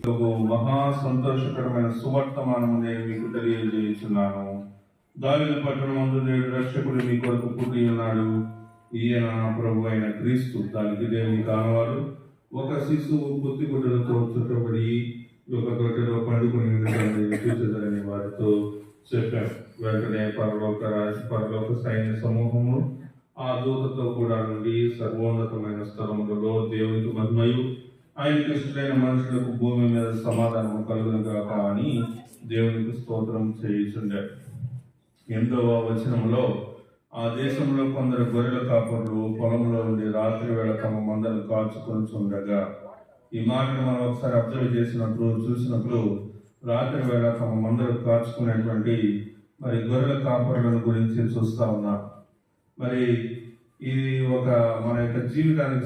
మహా సంతోషకరమైన సువర్తమానము నేను మీకు తెలియజేస్తున్నాను. దావీదు పట్టణమందు నేడు రక్షకుడు మీ కొరకు పుట్టి ఉన్నాడు. ఈయన ప్రభు అయిన క్రీస్తు. దానికి దేవుని కానవాడు ఒక శిశువు గుడ్డలతో చుట్టబడి ఒక తొట్టెలో పండుకొని చూసేదని వారితో చెప్పారు. వెంటనే పరలోక సైన్య సమూహము ఆ దూతతో కూడా నుండి సర్వోన్నతమైన స్థలములలో దేవునికి మహిమయు ఆయనకి ఇష్టమైన మనుషులకు భూమి మీద సమాధానం కలుగును గాక అని దేవునికి స్తోత్రం చేయుచుండారు. 8వ వచనంలో ఆ దేశంలో కొందరు గొర్రెల కాపరులు పొలంలో ఉండి రాత్రి వేళ తమ మందను కాచుకొనిచుండగా, ఈ మాటను మనం ఒకసారి అబ్జర్వ్ చూసినప్పుడు రాత్రి వేళ తమ మందను కాచుకునేటువంటి మరి గొర్రెల కాపరులను గురించి చూస్తా ఉన్నాం. మరి ఇది ఒక మన యొక్క జీవితానికి